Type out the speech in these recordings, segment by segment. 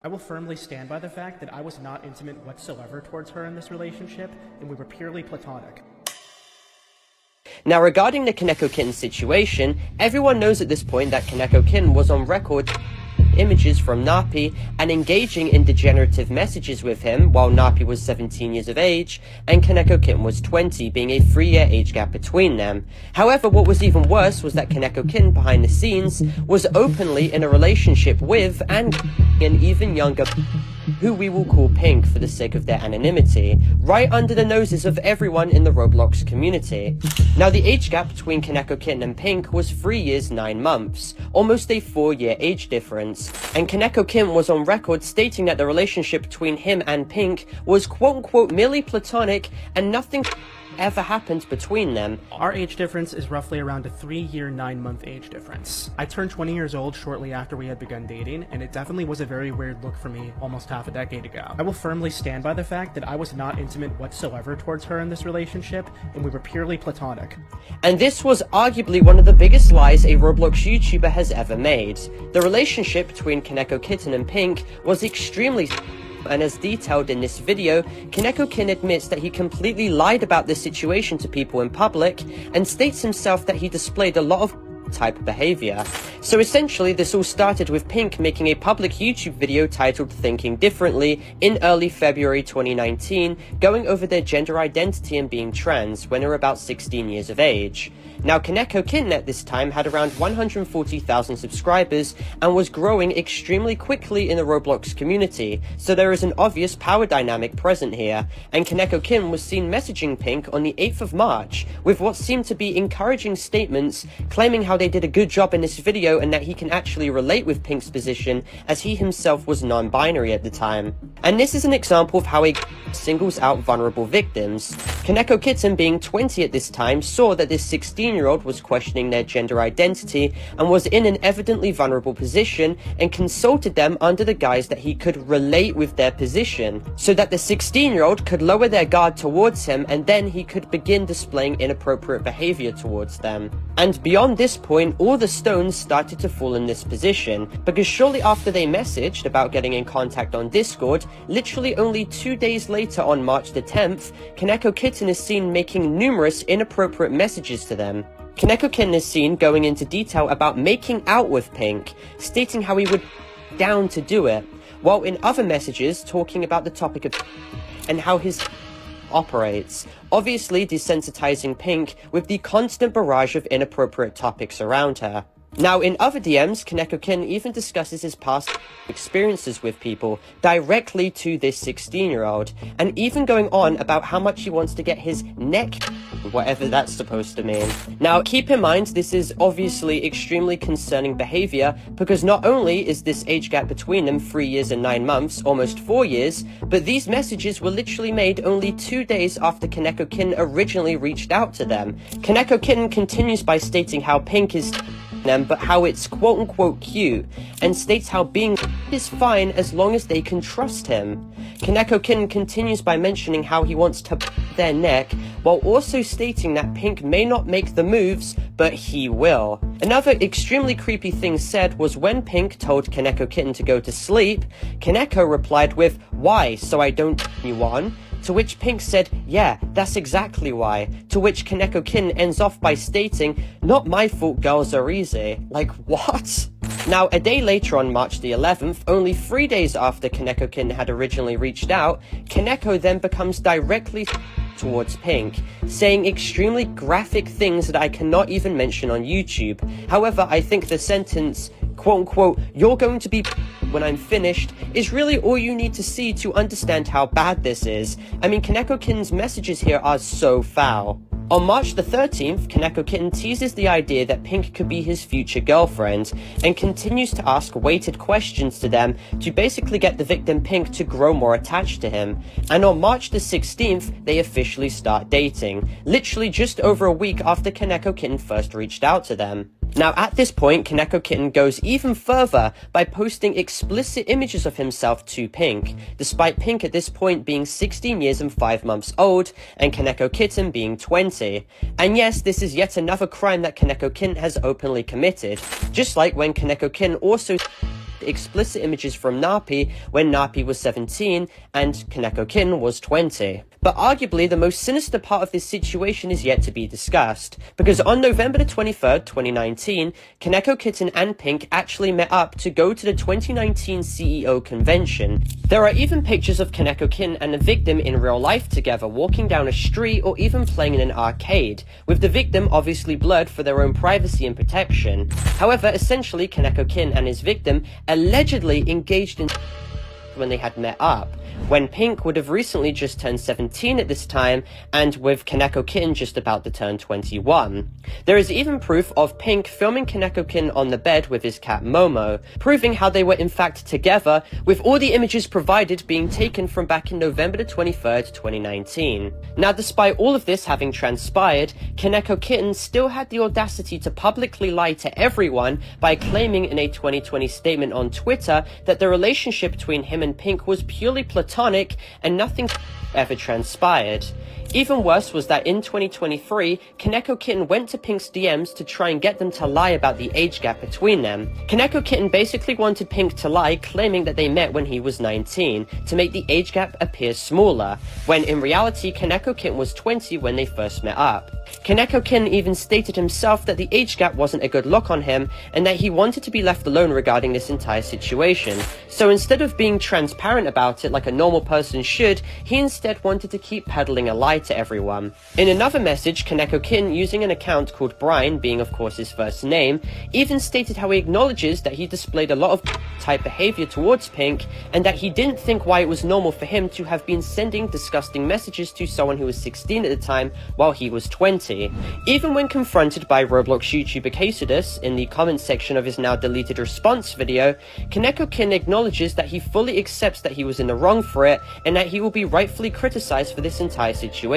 I will firmly stand by the fact that I was not intimate whatsoever towards her in this relationship, and we were purely platonic. Now, regarding the KonekoKitten situation, everyone knows at this point that KonekoKitten was on record images from Narpy and engaging in degenerative messages with him while Narpy was 17 years of age and KonekoKitten was 20, being a 3-year age gap between them. However, what was even worse was that KonekoKitten behind the scenes was openly in a relationship with and an even younger who we will call Pink for the sake of their anonymity, right under the noses of everyone in the Roblox community. Now, the age gap between KonekoKitten and Pink was 3 years 9 months, almost a 4-year age difference, and KonekoKitten was on record stating that the relationship between him and Pink was quote-unquote merely platonic and nothing ever happened between them. Our age difference is roughly around a 3-year, 9-month age difference. I turned 20 years old shortly after we had begun dating, and it definitely was a very weird look for me almost half a decade ago. I will firmly stand by the fact that I was not intimate whatsoever towards her in this relationship, and we were purely platonic. And this was arguably one of the biggest lies a Roblox YouTuber has ever made. The relationship between KonekoKitten and Pink was extremely and as detailed in this video, KonekoKitten admits that he completely lied about this situation to people in public and states himself that he displayed a lot of type of behavior. So essentially, this all started with Pink making a public YouTube video titled Thinking Differently in early February 2019, going over their gender identity and being trans when they were about 16 years of age. Now, KonekoKitten at this time had around 140,000 subscribers and was growing extremely quickly in the Roblox community, so there is an obvious power dynamic present here, and KonekoKitten was seen messaging Pink on the 8th of March with what seemed to be encouraging statements claiming how they did a good job in this video and that he can actually relate with Pink's position as he himself was non-binary at the time. And this is an example of how a singles out vulnerable victims. KonekoKitten, being 20 at this time, saw that this 16-year-old was questioning their gender identity and was in an evidently vulnerable position and consulted them under the guise that he could relate with their position, so that the 16-year-old could lower their guard towards him and then he could begin displaying inappropriate behavior towards them. And beyond this point, all the stones started to fall in this position, because shortly after they messaged about getting in contact on Discord, literally only 2 days later on March the 10th, KonekoKitten is seen making numerous inappropriate messages to them. KonekoKitten is seen going into detail about making out with Pink, stating how he would down to do it, while in other messages talking about the topic of and how his operates, obviously desensitizing Pink with the constant barrage of inappropriate topics around her. Now, in other DMs, KonekoKitten even discusses his past experiences with people directly to this 16-year-old, and even going on about how much he wants to get his neck, whatever that's supposed to mean. Now, keep in mind, this is obviously extremely concerning behavior, because not only is this age gap between them 3 years and 9 months, almost 4 years, but these messages were literally made only 2 days after KonekoKitten originally reached out to them. KonekoKitten continues by stating how Pink is them, but how it's quote-unquote cute, and states how being is fine as long as they can trust him. KonekoKitten continues by mentioning how he wants to their neck, while also stating that Pink may not make the moves, but he will. Another extremely creepy thing said was when Pink told KonekoKitten to go to sleep, Koneko replied with, "Why, so I don't you on?" To which Pink said, "Yeah, that's exactly why." To which KonekoKitten ends off by stating, "Not my fault girls are easy." Like, what? Now, a day later on March the 11th, only 3 days after KonekoKitten had originally reached out, Koneko then becomes directly towards Pink, saying extremely graphic things that I cannot even mention on YouTube. However, I think the sentence, quote-unquote, "You're going to be when I'm finished," is really all you need to see to understand how bad this is. I mean, KonekoKitten's messages here are so foul. On March the 13th, KonekoKitten teases the idea that Pink could be his future girlfriend, and continues to ask weighted questions to them to basically get the victim Pink to grow more attached to him. And on March the 16th, they officially start dating, literally just over a week after KonekoKitten first reached out to them. Now, at this point, KonekoKitten goes even further by posting explicit images of himself to Pink, despite Pink at this point being 16 years and 5 months old, and KonekoKitten being 20. And yes, this is yet another crime that KonekoKitten has openly committed, just like when KonekoKitten also explicit images from Narpy when Narpy was 17 and KonekoKitten was 20. But arguably, the most sinister part of this situation is yet to be discussed, because on November the 23rd, 2019, KonekoKitten and Pink actually met up to go to the 2019 CEO convention. There are even pictures of KonekoKitten and the victim in real life together, walking down a street or even playing in an arcade, with the victim obviously blurred for their own privacy and protection. However, essentially, KonekoKitten and his victim allegedly engaged in when they had met up, when Pink would have recently just turned 17 at this time, and with KonekoKitten just about to turn 21. There is even proof of Pink filming KonekoKitten on the bed with his cat Momo, proving how they were in fact together, with all the images provided being taken from back in November the 23rd, 2019. Now, despite all of this having transpired, KonekoKitten still had the audacity to publicly lie to everyone by claiming in a 2020 statement on Twitter that the relationship between him and Pink was purely platonic and nothing ever transpired. Even worse was that in 2023, KonekoKitten went to Pink's DMs to try and get them to lie about the age gap between them. KonekoKitten basically wanted Pink to lie, claiming that they met when he was 19, to make the age gap appear smaller, when in reality KonekoKitten was 20 when they first met up. KonekoKitten even stated himself that the age gap wasn't a good look on him, and that he wanted to be left alone regarding this entire situation. So instead of being transparent about it like a normal person should, he instead wanted to keep peddling a lie to everyone. In another message, KonekoKitten, using an account called Brian, being of course his first name, even stated how he acknowledges that he displayed a lot of type behavior towards Pink, and that he didn't think why it was normal for him to have been sending disgusting messages to someone who was 16 at the time while he was 20. Even when confronted by Roblox YouTuber KonekoKitten in the comments section of his now deleted response video, KonekoKitten acknowledges that he fully accepts that he was in the wrong for it, and that he will be rightfully criticized for this entire situation.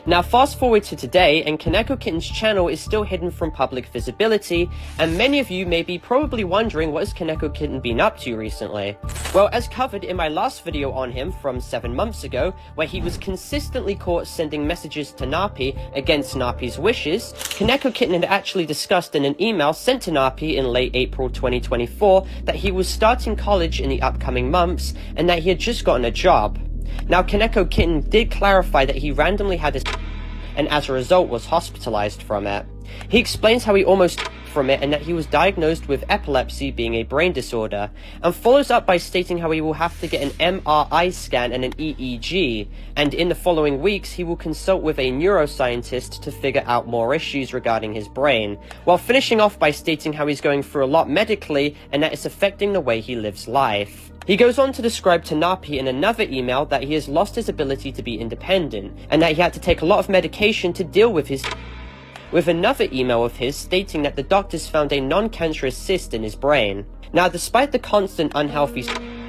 Now fast forward to today, and KonekoKitten's channel is still hidden from public visibility, and many of you may be probably wondering what has KonekoKitten been up to recently. Well, as covered in my last video on him from 7 months ago, where he was consistently caught sending messages to Narpy against Narpy's wishes, KonekoKitten had actually discussed in an email sent to Narpy in late April 2024 that he was starting college in the upcoming months, and that he had just gotten a job. Now, KonekoKitten did clarify that he randomly had his and as a result was hospitalized from it. He explains how he almost from it and that he was diagnosed with epilepsy, being a brain disorder, and follows up by stating how he will have to get an MRI scan and an EEG, and in the following weeks he will consult with a neuroscientist to figure out more issues regarding his brain, while finishing off by stating how he's going through a lot medically and that it's affecting the way he lives life. He goes on to describe to Narpy in another email that he has lost his ability to be independent, and that he had to take a lot of medication to deal with his with another email of his stating that the doctors found a non-cancerous cyst in his brain. Now, despite the constant unhealthy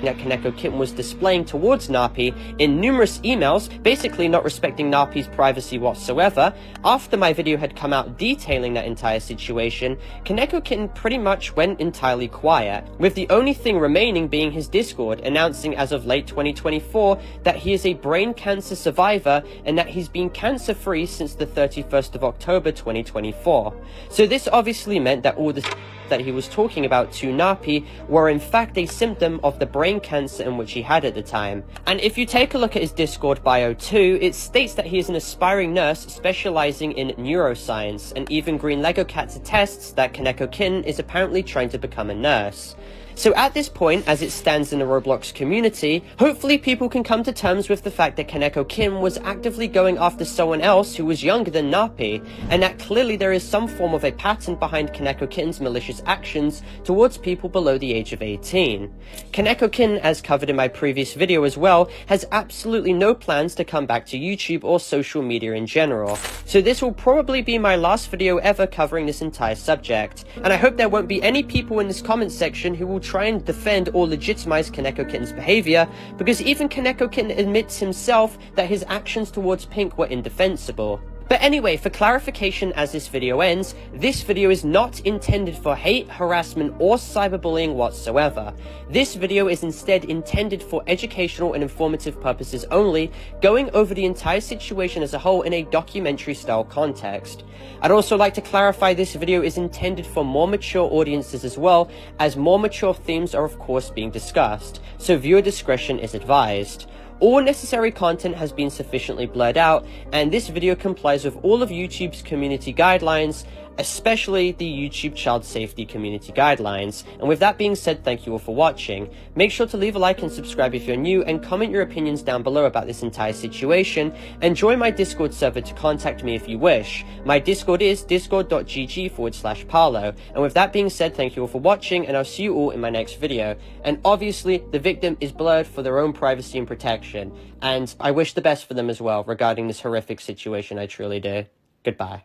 that KonekoKitten was displaying towards Narpy in numerous emails, basically not respecting Narpy's privacy whatsoever, after my video had come out detailing that entire situation, KonekoKitten pretty much went entirely quiet, with the only thing remaining being his Discord announcing as of late 2024 that he is a brain cancer survivor and that he's been cancer-free since the 31st of October 2024. So this obviously meant that all the that he was talking about to Narpy were in fact a symptom of the brain cancer in which he had at the time. And if you take a look at his Discord bio too, it states that he is an aspiring nurse specializing in neuroscience, and even Green Lego Cats attests that KonekoKitten is apparently trying to become a nurse. So at this point, as it stands in the Roblox community, hopefully people can come to terms with the fact that KonekoKitten was actively going after someone else who was younger than Narpy, and that clearly there is some form of a pattern behind KonekoKitten's malicious actions towards people below the age of 18. KonekoKitten, as covered in my previous video as well, has absolutely no plans to come back to YouTube or social media in general. So this will probably be my last video ever covering this entire subject, and I hope there won't be any people in this comment section who will try and defend or legitimize KonekoKitten's behavior, because even KonekoKitten admits himself that his actions towards Pink were indefensible. But anyway, for clarification as this video ends, this video is not intended for hate, harassment, or cyberbullying whatsoever. This video is instead intended for educational and informative purposes only, going over the entire situation as a whole in a documentary style context. I'd also like to clarify this video is intended for more mature audiences as well, as more mature themes are of course being discussed, so viewer discretion is advised. All necessary content has been sufficiently blurred out, and this video complies with all of YouTube's community guidelines, especially the YouTube Child Safety Community Guidelines. And with that being said, thank you all for watching. Make sure to leave a like and subscribe if you're new, and comment your opinions down below about this entire situation, and join my Discord server to contact me if you wish. My Discord is discord.gg/Parlo. And with that being said, thank you all for watching, and I'll see you all in my next video. And obviously, the victim is blurred for their own privacy and protection, and I wish the best for them as well regarding this horrific situation, I truly do. Goodbye.